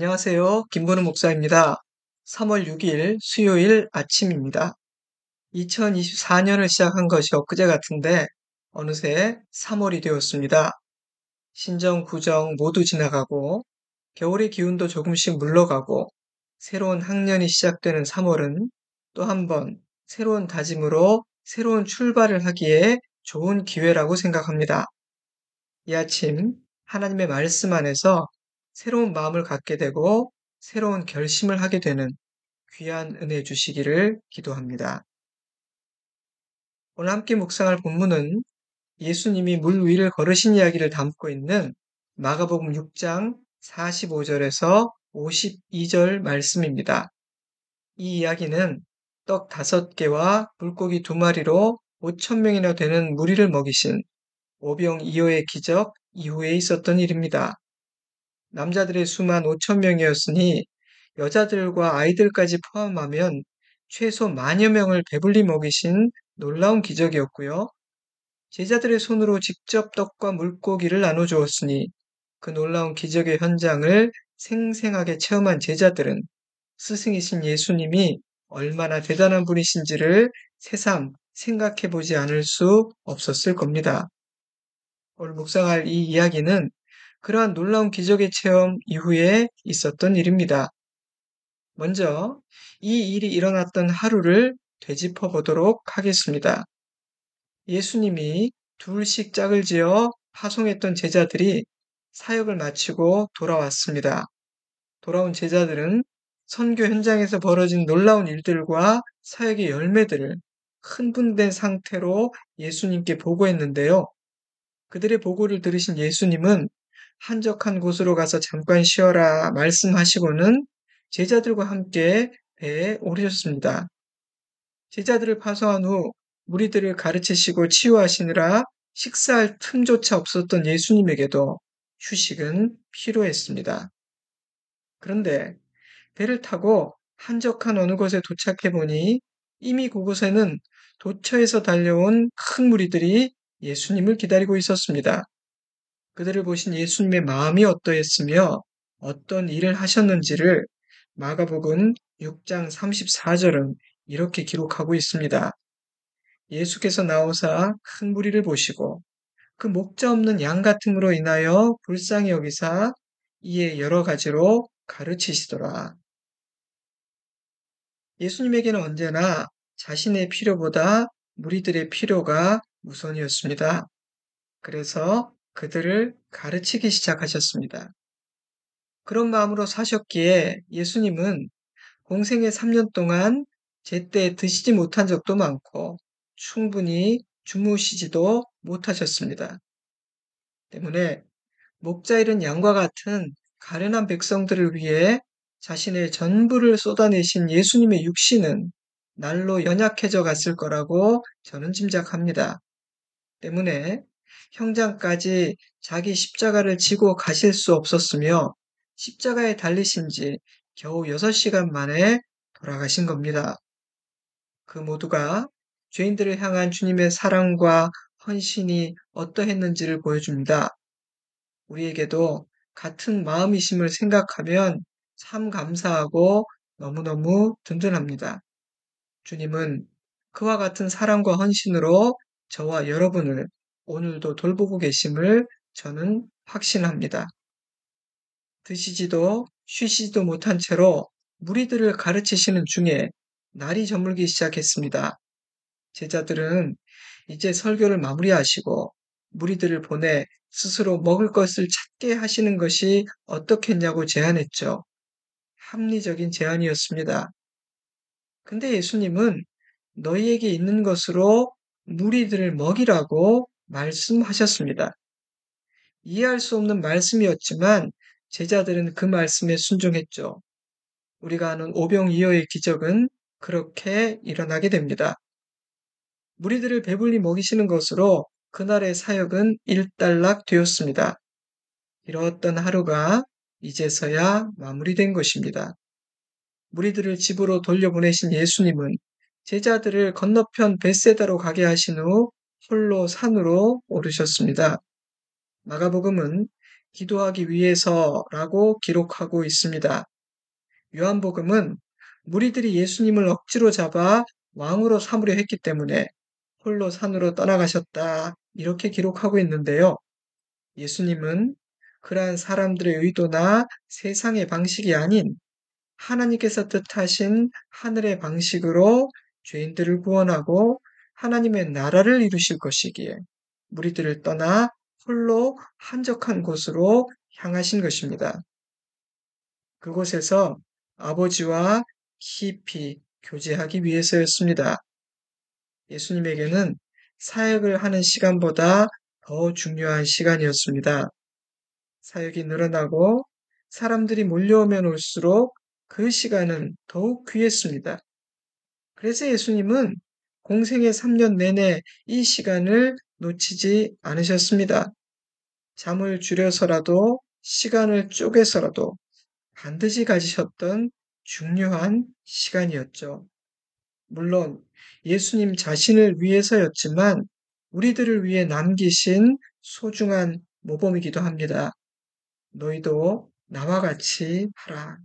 안녕하세요. 김건우 목사입니다. 3월 6일 수요일 아침입니다. 2024년을 시작한 것이 엊그제 같은데 어느새 3월이 되었습니다. 신정, 구정 모두 지나가고 겨울의 기운도 조금씩 물러가고 새로운 학년이 시작되는 3월은 또 한 번 새로운 다짐으로 새로운 출발을 하기에 좋은 기회라고 생각합니다. 이 아침 하나님의 말씀 안에서 새로운 마음을 갖게 되고 새로운 결심을 하게 되는 귀한 은혜 주시기를 기도합니다. 오늘 함께 묵상할 본문은 예수님이 물 위를 걸으신 이야기를 담고 있는 마가복음 6장 45절에서 52절 말씀입니다. 이 이야기는 떡 5개와 물고기 2마리로 5천 명이나 되는 무리를 먹이신 오병이어의 기적 이후에 있었던 일입니다. 남자들의 수만 5천 명이었으니 여자들과 아이들까지 포함하면 최소 만여 명을 배불리 먹이신 놀라운 기적이었고요. 제자들의 손으로 직접 떡과 물고기를 나눠주었으니 그 놀라운 기적의 현장을 생생하게 체험한 제자들은 스승이신 예수님이 얼마나 대단한 분이신지를 새삼 생각해 보지 않을 수 없었을 겁니다. 오늘 묵상할 이 이야기는 그러한 놀라운 기적의 체험 이후에 있었던 일입니다. 먼저 이 일이 일어났던 하루를 되짚어 보도록 하겠습니다. 예수님이 둘씩 짝을 지어 파송했던 제자들이 사역을 마치고 돌아왔습니다. 돌아온 제자들은 선교 현장에서 벌어진 놀라운 일들과 사역의 열매들을 흥분된 상태로 예수님께 보고했는데요. 그들의 보고를 들으신 예수님은 한적한 곳으로 가서 잠깐 쉬어라 말씀하시고는 제자들과 함께 배에 오르셨습니다. 제자들을 파송한 후 무리들을 가르치시고 치유하시느라 식사할 틈조차 없었던 예수님에게도 휴식은 필요했습니다. 그런데 배를 타고 한적한 어느 곳에 도착해 보니 이미 그곳에는 도처에서 달려온 큰 무리들이 예수님을 기다리고 있었습니다. 그들을 보신 예수님의 마음이 어떠했으며 어떤 일을 하셨는지를 마가복음 6장 34절은 이렇게 기록하고 있습니다. 예수께서 나오사 큰 무리를 보시고 그 목자 없는 양 같음으로 인하여 불쌍히 여기사 이에 여러 가지로 가르치시더라. 예수님에게는 언제나 자신의 필요보다 무리들의 필요가 우선이었습니다. 그래서 그들을 가르치기 시작하셨습니다. 그런 마음으로 사셨기에 예수님은 공생의 3년 동안 제때 드시지 못한 적도 많고 충분히 주무시지도 못하셨습니다. 때문에 목자 잃은 양과 같은 가련한 백성들을 위해 자신의 전부를 쏟아내신 예수님의 육신은 날로 연약해져 갔을 거라고 저는 짐작합니다. 때문에 형장까지 자기 십자가를 지고 가실 수 없었으며 십자가에 달리신 지 겨우 6시간 만에 돌아가신 겁니다. 그 모두가 죄인들을 향한 주님의 사랑과 헌신이 어떠했는지를 보여줍니다. 우리에게도 같은 마음이심을 생각하면 참 감사하고 너무너무 든든합니다. 주님은 그와 같은 사랑과 헌신으로 저와 여러분을 오늘도 돌보고 계심을 저는 확신합니다. 드시지도 쉬시지도 못한 채로 무리들을 가르치시는 중에 날이 저물기 시작했습니다. 제자들은 이제 설교를 마무리하시고 무리들을 보내 스스로 먹을 것을 찾게 하시는 것이 어떻겠냐고 제안했죠. 합리적인 제안이었습니다. 근데 예수님은 너희에게 있는 것으로 무리들을 먹이라고 말씀하셨습니다. 이해할 수 없는 말씀이었지만 제자들은 그 말씀에 순종했죠. 우리가 아는 오병이어의 기적은 그렇게 일어나게 됩니다. 무리들을 배불리 먹이시는 것으로 그날의 사역은 일단락 되었습니다. 이루었던 하루가 이제서야 마무리된 것입니다. 무리들을 집으로 돌려보내신 예수님은 제자들을 건너편 벳세다로 가게 하신 후 홀로 산으로 오르셨습니다. 마가복음은 기도하기 위해서라고 기록하고 있습니다. 요한복음은 무리들이 예수님을 억지로 잡아 왕으로 삼으려 했기 때문에 홀로 산으로 떠나가셨다. 이렇게 기록하고 있는데요. 예수님은 그러한 사람들의 의도나 세상의 방식이 아닌 하나님께서 뜻하신 하늘의 방식으로 죄인들을 구원하고 하나님의 나라를 이루실 것이기에 무리들을 떠나 홀로 한적한 곳으로 향하신 것입니다. 그곳에서 아버지와 깊이 교제하기 위해서였습니다. 예수님에게는 사역을 하는 시간보다 더 중요한 시간이었습니다. 사역이 늘어나고 사람들이 몰려오면 올수록 그 시간은 더욱 귀했습니다. 그래서 예수님은 공생의 3년 내내 이 시간을 놓치지 않으셨습니다. 잠을 줄여서라도 시간을 쪼개서라도 반드시 가지셨던 중요한 시간이었죠. 물론 예수님 자신을 위해서였지만 우리들을 위해 남기신 소중한 모범이기도 합니다. 너희도 나와 같이 하라.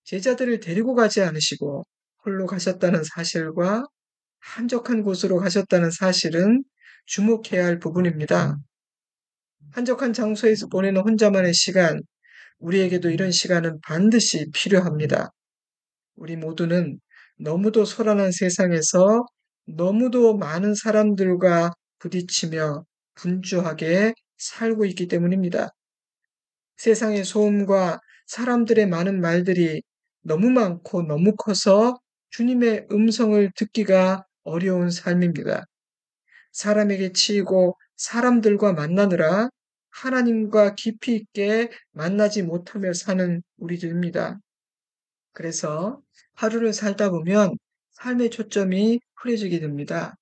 제자들을 데리고 가지 않으시고 홀로 가셨다는 사실과 한적한 곳으로 가셨다는 사실은 주목해야 할 부분입니다. 한적한 장소에서 보내는 혼자만의 시간, 우리에게도 이런 시간은 반드시 필요합니다. 우리 모두는 너무도 소란한 세상에서 너무도 많은 사람들과 부딪히며 분주하게 살고 있기 때문입니다. 세상의 소음과 사람들의 많은 말들이 너무 많고 너무 커서 주님의 음성을 듣기가 어려운 삶입니다. 사람에게 치이고 사람들과 만나느라 하나님과 깊이 있게 만나지 못하며 사는 우리들입니다. 그래서 하루를 살다 보면 삶의 초점이 흐려지게 됩니다.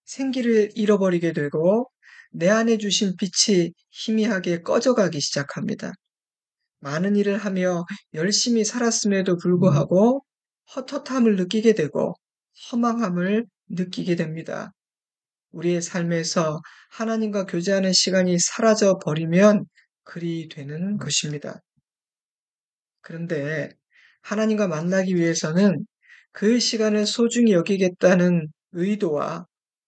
생기를 잃어버리게 되고 내 안에 주신 빛이 희미하게 꺼져가기 시작합니다. 많은 일을 하며 열심히 살았음에도 불구하고 헛헛함을 느끼게 되고 허망함을 느끼게 됩니다. 우리의 삶에서 하나님과 교제하는 시간이 사라져 버리면 그리 되는 것입니다. 그런데 하나님과 만나기 위해서는 그 시간을 소중히 여기겠다는 의도와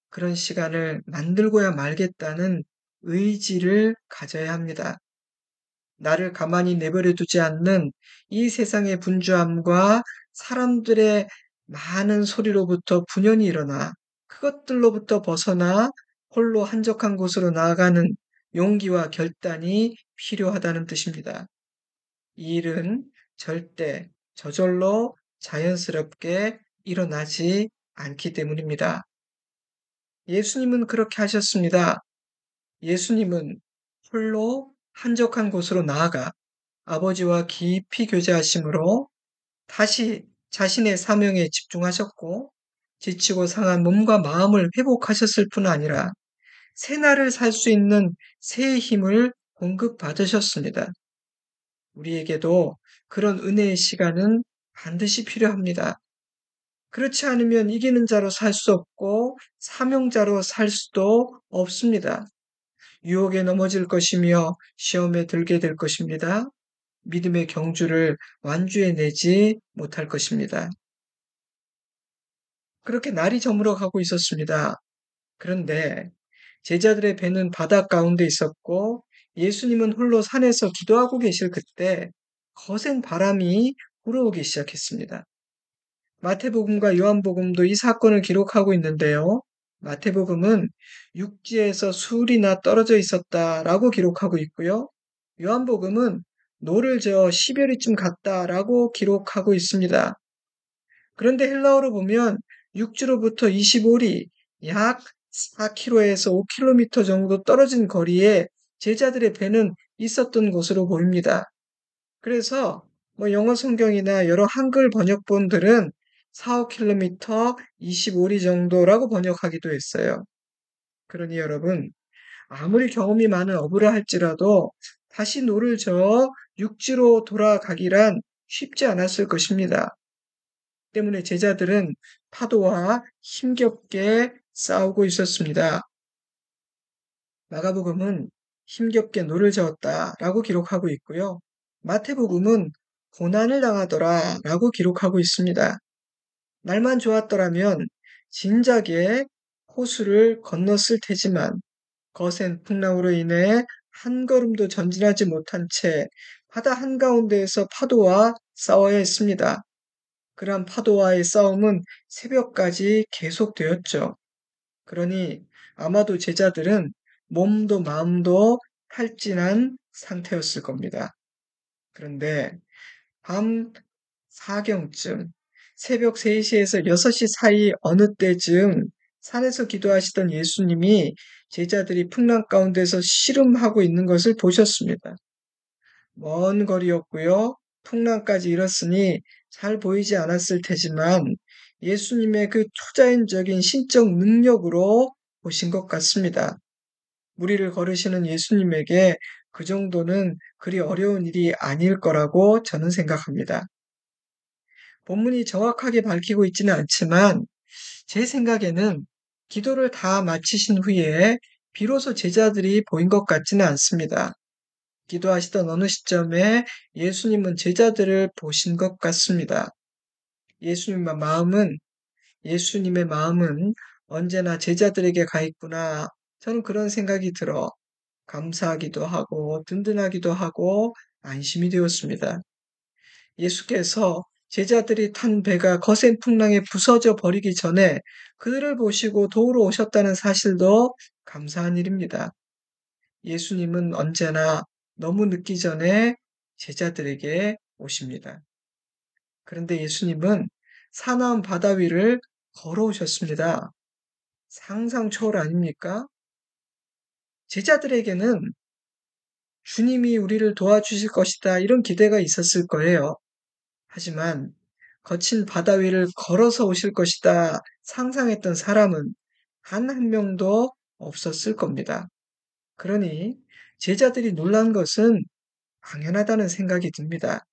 그런 시간을 만들고야 말겠다는 의지를 가져야 합니다. 나를 가만히 내버려 두지 않는 이 세상의 분주함과 사람들의 많은 소리로부터 분연이 일어나 그것들로부터 벗어나 홀로 한적한 곳으로 나아가는 용기와 결단이 필요하다는 뜻입니다. 이 일은 절대 저절로 자연스럽게 일어나지 않기 때문입니다. 예수님은 그렇게 하셨습니다. 예수님은 홀로 한적한 곳으로 나아가 아버지와 깊이 교제하심으로 다시 자신의 사명에 집중하셨고 지치고 상한 몸과 마음을 회복하셨을 뿐 아니라 새날을 살 수 있는 새 힘을 공급받으셨습니다. 우리에게도 그런 은혜의 시간은 반드시 필요합니다. 그렇지 않으면 이기는 자로 살 수 없고 사명자로 살 수도 없습니다. 유혹에 넘어질 것이며 시험에 들게 될 것입니다. 믿음의 경주를 완주해내지 못할 것입니다. 그렇게 날이 저물어 가고 있었습니다. 그런데 제자들의 배는 바다 가운데 있었고 예수님은 홀로 산에서 기도하고 계실 그때 거센 바람이 불어오기 시작했습니다. 마태복음과 요한복음도 이 사건을 기록하고 있는데요. 마태복음은 육지에서 술이나 떨어져 있었다라고 기록하고 있고요. 요한복음은 노를 저어 10여리쯤 갔다라고 기록하고 있습니다. 그런데 헬라어로 보면 육지로부터 25리, 약 4km에서 5km 정도 떨어진 거리에 제자들의 배는 있었던 것으로 보입니다. 그래서 영어 성경이나 여러 한글 번역본들은 4, 5km, 25리 정도라고 번역하기도 했어요. 그러니 여러분, 아무리 경험이 많은 어부라 할지라도 다시 노를 저어 육지로 돌아가기란 쉽지 않았을 것입니다. 때문에 제자들은 파도와 힘겹게 싸우고 있었습니다. 마가복음은 힘겹게 노를 저었다라고 기록하고 있고요. 마태복음은 고난을 당하더라라고 기록하고 있습니다. 날만 좋았더라면 진작에 호수를 건넜을 테지만 거센 풍랑으로 인해 한 걸음도 전진하지 못한 채 바다 한가운데에서 파도와 싸워야 했습니다. 그러한 파도와의 싸움은 새벽까지 계속되었죠. 그러니 아마도 제자들은 몸도 마음도 탈진한 상태였을 겁니다. 그런데 밤 4경쯤 새벽 3시에서 6시 사이 어느 때쯤 산에서 기도하시던 예수님이 제자들이 풍랑 가운데서 씨름하고 있는 것을 보셨습니다. 먼 거리였고요. 풍랑까지 일었으니 잘 보이지 않았을 테지만 예수님의 그 초자연적인 신적 능력으로 보신 것 같습니다. 무리를 걸으시는 예수님에게 그 정도는 그리 어려운 일이 아닐 거라고 저는 생각합니다. 본문이 정확하게 밝히고 있지는 않지만 제 생각에는 기도를 다 마치신 후에 비로소 제자들이 보인 것 같지는 않습니다. 기도하시던 어느 시점에 예수님은 제자들을 보신 것 같습니다. 예수님의 마음은 언제나 제자들에게 가 있구나. 저는 그런 생각이 들어 감사하기도 하고 든든하기도 하고 안심이 되었습니다. 예수께서 제자들이 탄 배가 거센 풍랑에 부서져 버리기 전에 그들을 보시고 도우러 오셨다는 사실도 감사한 일입니다. 예수님은 언제나 너무 늦기 전에 제자들에게 오십니다. 그런데 예수님은 사나운 바다 위를 걸어오셨습니다. 상상 초월 아닙니까? 제자들에게는 주님이 우리를 도와주실 것이다 이런 기대가 있었을 거예요. 하지만 거친 바다 위를 걸어서 오실 것이다 상상했던 사람은 단 한 명도 없었을 겁니다. 그러니 제자들이 놀란 것은 당연하다는 생각이 듭니다.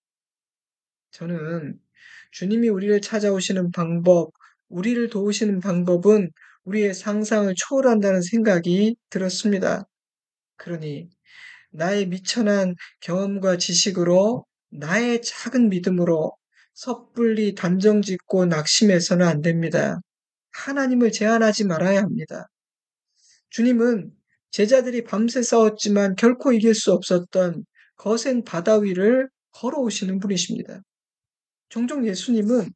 저는 주님이 우리를 찾아오시는 방법, 우리를 도우시는 방법은 우리의 상상을 초월한다는 생각이 들었습니다. 그러니 나의 미천한 경험과 지식으로 나의 작은 믿음으로 섣불리 단정 짓고 낙심해서는 안 됩니다. 하나님을 제한하지 말아야 합니다. 주님은 제자들이 밤새 싸웠지만 결코 이길 수 없었던 거센 바다 위를 걸어오시는 분이십니다. 종종 예수님은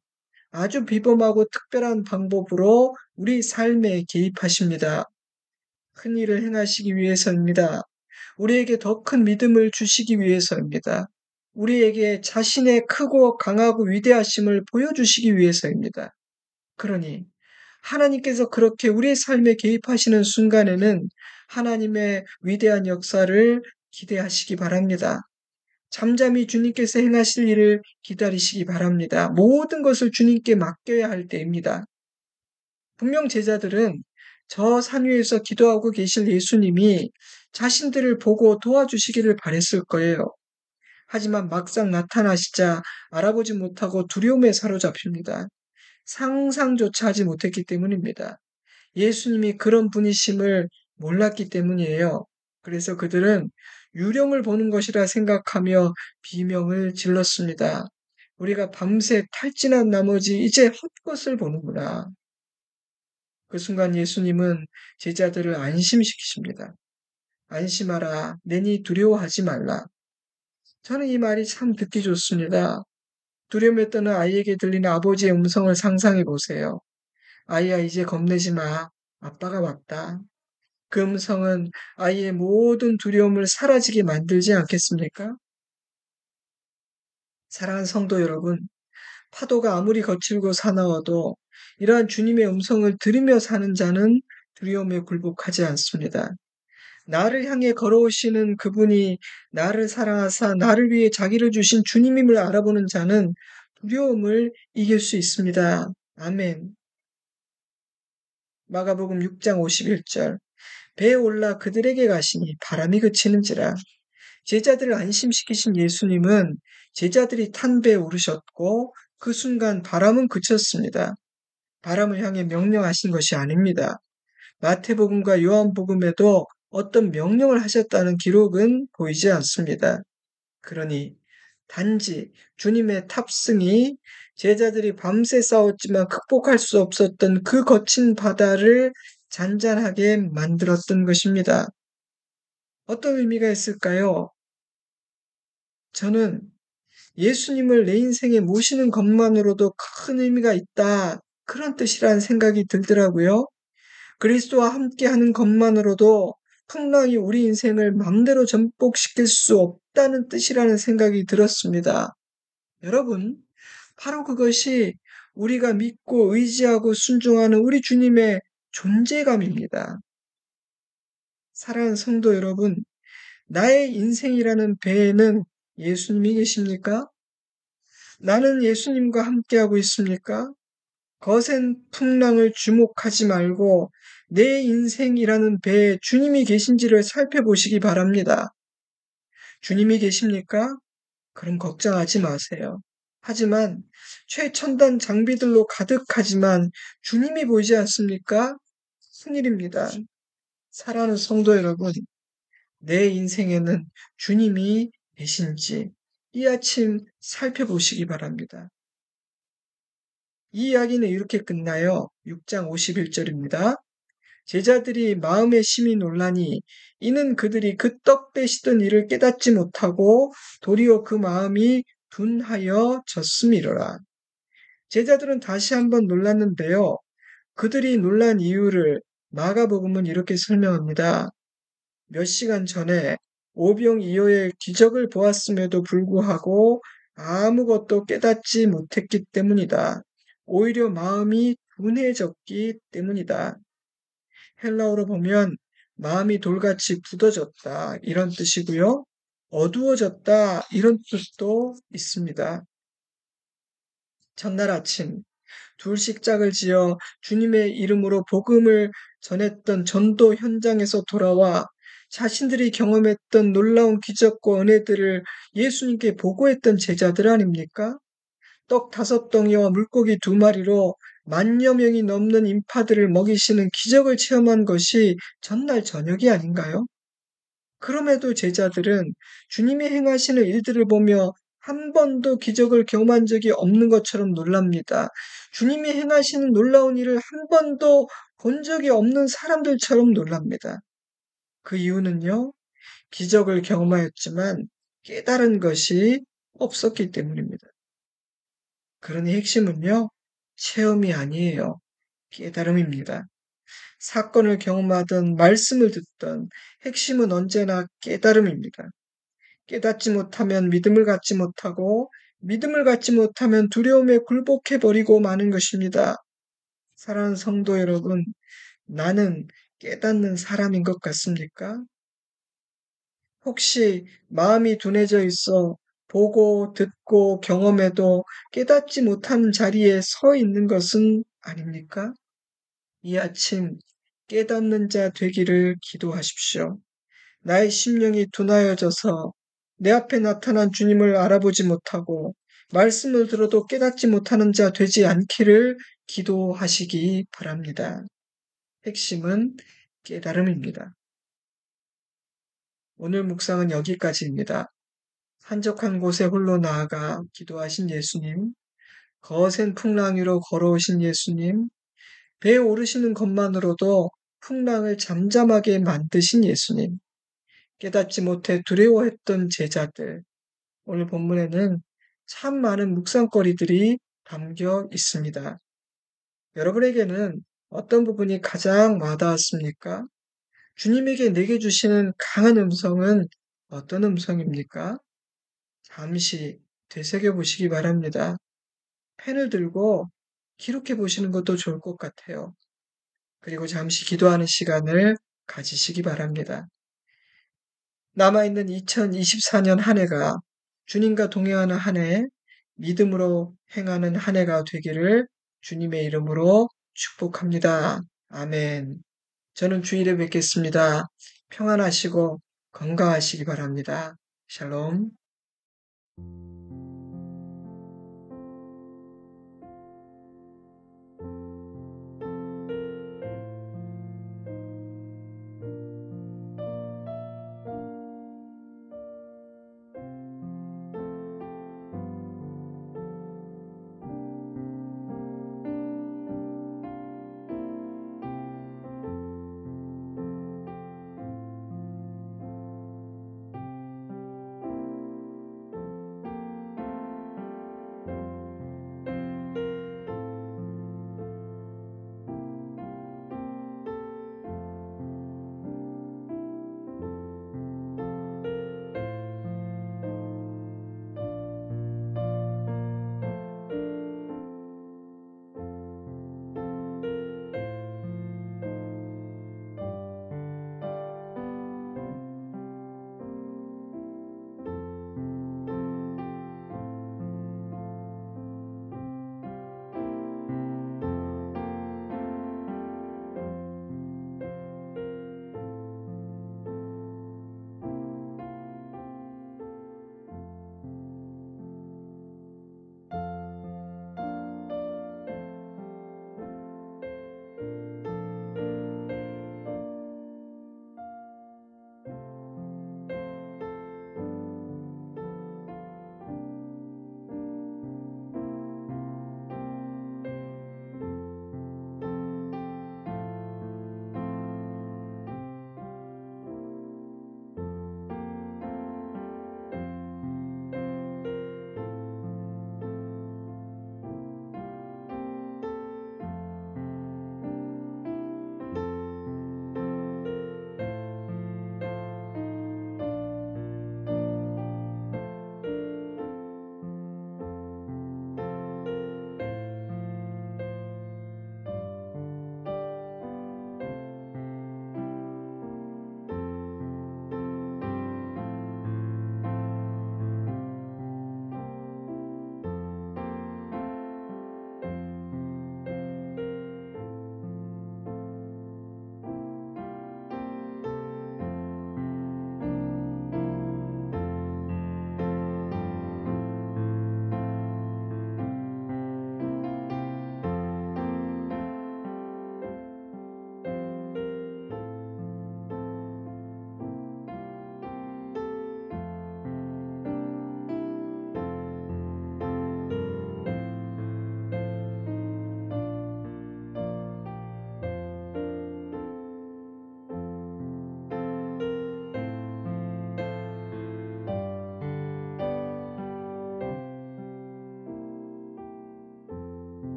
아주 비범하고 특별한 방법으로 우리 삶에 개입하십니다. 큰 일을 행하시기 위해서입니다. 우리에게 더 큰 믿음을 주시기 위해서입니다. 우리에게 자신의 크고 강하고 위대하심을 보여주시기 위해서입니다. 그러니 하나님께서 그렇게 우리의 삶에 개입하시는 순간에는 하나님의 위대한 역사를 기대하시기 바랍니다. 잠잠히 주님께서 행하실 일을 기다리시기 바랍니다. 모든 것을 주님께 맡겨야 할 때입니다. 분명 제자들은 저 산 위에서 기도하고 계실 예수님이 자신들을 보고 도와주시기를 바랬을 거예요. 하지만 막상 나타나시자 알아보지 못하고 두려움에 사로잡힙니다. 상상조차 하지 못했기 때문입니다. 예수님이 그런 분이심을 몰랐기 때문이에요. 그래서 그들은 유령을 보는 것이라 생각하며 비명을 질렀습니다. 우리가 밤새 탈진한 나머지 이제 헛것을 보는구나. 그 순간 예수님은 제자들을 안심시키십니다. 안심하라, 내니 두려워하지 말라. 저는 이 말이 참 듣기 좋습니다. 두려움에 떠는 아이에게 들리는 아버지의 음성을 상상해 보세요. 아이야, 이제 겁내지 마. 아빠가 왔다. 그 음성은 아이의 모든 두려움을 사라지게 만들지 않겠습니까? 사랑하는 성도 여러분, 파도가 아무리 거칠고 사나워도 이러한 주님의 음성을 들으며 사는 자는 두려움에 굴복하지 않습니다. 나를 향해 걸어오시는 그분이 나를 사랑하사 나를 위해 자기를 주신 주님임을 알아보는 자는 두려움을 이길 수 있습니다. 아멘. 마가복음 6장 51절. 배에 올라 그들에게 가시니 바람이 그치는지라. 제자들을 안심시키신 예수님은 제자들이 탄 배에 오르셨고 그 순간 바람은 그쳤습니다. 바람을 향해 명령하신 것이 아닙니다. 마태복음과 요한복음에도 어떤 명령을 하셨다는 기록은 보이지 않습니다. 그러니 단지 주님의 탑승이 제자들이 밤새 싸웠지만 극복할 수 없었던 그 거친 바다를 잔잔하게 만들었던 것입니다. 어떤 의미가 있을까요? 저는 예수님을 내 인생에 모시는 것만으로도 큰 의미가 있다. 그런 뜻이라는 생각이 들더라고요. 그리스도와 함께하는 것만으로도 풍랑이 우리 인생을 맘대로 전복시킬 수 없다는 뜻이라는 생각이 들었습니다. 여러분, 바로 그것이 우리가 믿고 의지하고 순종하는 우리 주님의 존재감입니다. 사랑하는 성도 여러분, 나의 인생이라는 배에는 예수님이 계십니까? 나는 예수님과 함께하고 있습니까? 거센 풍랑을 주목하지 말고 내 인생이라는 배에 주님이 계신지를 살펴보시기 바랍니다. 주님이 계십니까? 그럼 걱정하지 마세요. 하지만 최첨단 장비들로 가득하지만 주님이 보이지 않습니까? 큰일입니다. 사랑하는 성도 여러분, 내 인생에는 주님이 계신지 이 아침 살펴보시기 바랍니다. 이 이야기는 이렇게 끝나요. 6장 51절입니다. 제자들이 마음에 심히 놀라니 이는 그들이 그 떡 빼시던 일을 깨닫지 못하고 도리어 그 마음이 둔하여 졌음이로라. 제자들은 다시 한번 놀랐는데요. 그들이 놀란 이유를 마가복음은 이렇게 설명합니다. 몇 시간 전에 오병이어의 기적을 보았음에도 불구하고 아무것도 깨닫지 못했기 때문이다. 오히려 마음이 둔해졌기 때문이다. 헬라어로 보면 마음이 돌같이 굳어졌다 이런 뜻이고요. 어두워졌다 이런 뜻도 있습니다. 전날 아침 둘씩 짝을 지어 주님의 이름으로 복음을 전했던 전도 현장에서 돌아와 자신들이 경험했던 놀라운 기적과 은혜들을 예수님께 보고했던 제자들 아닙니까? 떡 5덩이와 물고기 2마리로 만여 명이 넘는 인파들을 먹이시는 기적을 체험한 것이 전날 저녁이 아닌가요? 그럼에도 제자들은 주님이 행하시는 일들을 보며 한 번도 기적을 경험한 적이 없는 것처럼 놀랍니다. 주님이 행하시는 놀라운 일을 한 번도 본 적이 없는 사람들처럼 놀랍니다. 그 이유는요, 기적을 경험하였지만 깨달은 것이 없었기 때문입니다. 그러니 핵심은요, 체험이 아니에요. 깨달음입니다. 사건을 경험하든 말씀을 듣든 핵심은 언제나 깨달음입니다. 깨닫지 못하면 믿음을 갖지 못하고 믿음을 갖지 못하면 두려움에 굴복해버리고 마는 것입니다. 사랑하는 성도 여러분, 나는 깨닫는 사람인 것 같습니까? 혹시 마음이 둔해져 있어 보고 듣고 경험해도 깨닫지 못하는 자리에 서 있는 것은 아닙니까? 이 아침 깨닫는 자 되기를 기도하십시오. 나의 심령이 둔하여져서 내 앞에 나타난 주님을 알아보지 못하고 말씀을 들어도 깨닫지 못하는 자 되지 않기를 기도하시기 바랍니다. 핵심은 깨달음입니다. 오늘 묵상은 여기까지입니다. 한적한 곳에 홀로 나아가 기도하신 예수님, 거센 풍랑 위로 걸어오신 예수님, 배에 오르시는 것만으로도 풍랑을 잠잠하게 만드신 예수님, 깨닫지 못해 두려워했던 제자들, 오늘 본문에는 참 많은 묵상거리들이 담겨 있습니다. 여러분에게는 어떤 부분이 가장 와닿았습니까? 주님에게 내게 주시는 강한 음성은 어떤 음성입니까? 잠시 되새겨 보시기 바랍니다. 펜을 들고 기록해 보시는 것도 좋을 것 같아요. 그리고 잠시 기도하는 시간을 가지시기 바랍니다. 남아있는 2024년 한 해가 주님과 동행하는 한 해, 믿음으로 행하는 한 해가 되기를 주님의 이름으로 축복합니다. 아멘. 저는 주일에 뵙겠습니다. 평안하시고 건강하시기 바랍니다. 샬롬.